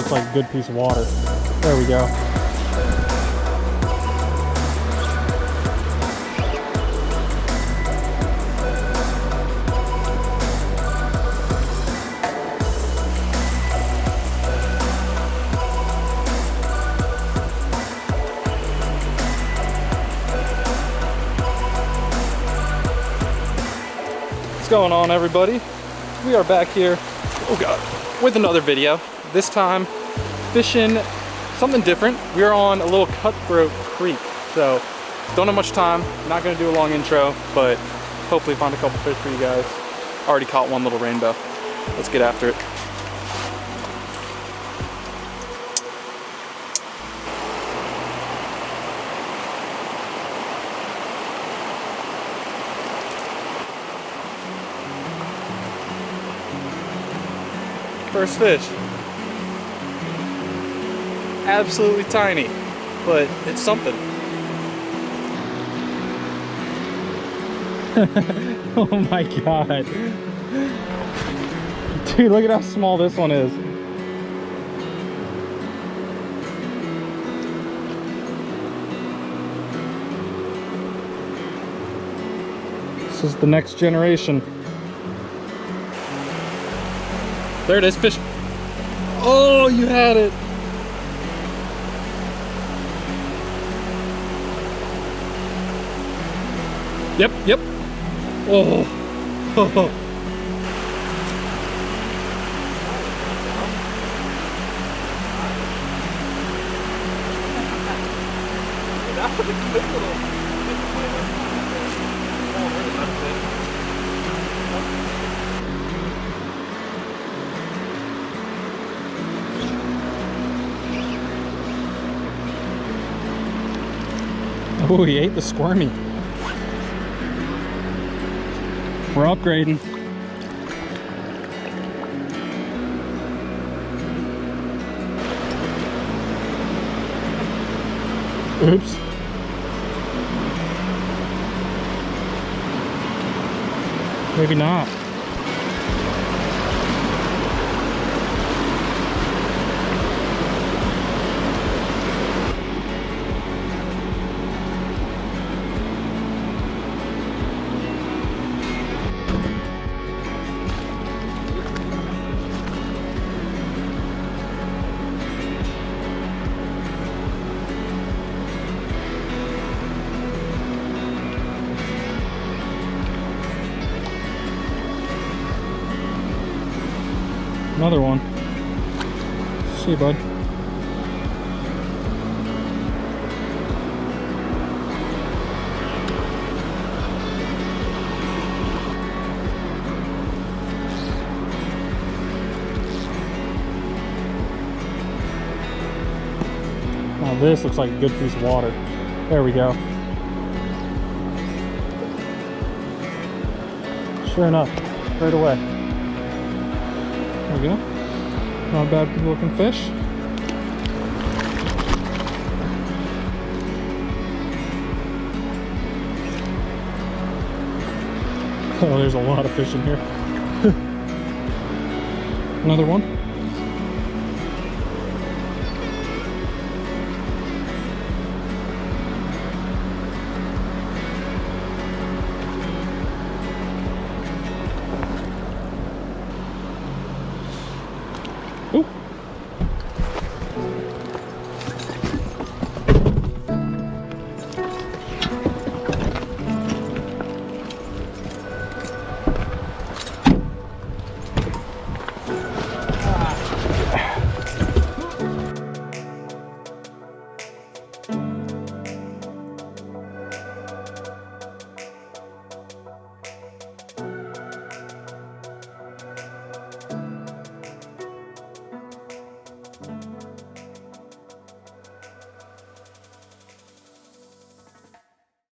looks like a good piece of water. There we go. What's going on, everybody? We are back here, oh god, with another video. This time fishing something different. We are on a little cutthroat creek, so don't have much time. Not gonna do a long intro, but hopefully find a couple fish for you guys. Already caught one little rainbow. Let's get after it. First fish. Absolutely tiny, but it's something. Oh my god. Dude, look at how small this one is. This is the next generation. There it is, fish. Oh, you had it. Yep, yep. Oh. Oh. That was a good little. Oh, he ate the squirmy. We're upgrading. Oops. Maybe not. Another one. See you, bud. Now this looks like a good piece of water. There we go. Sure enough, right away. There we go. Not a bad looking fish. Oh, there's a lot of fish in here. Another one.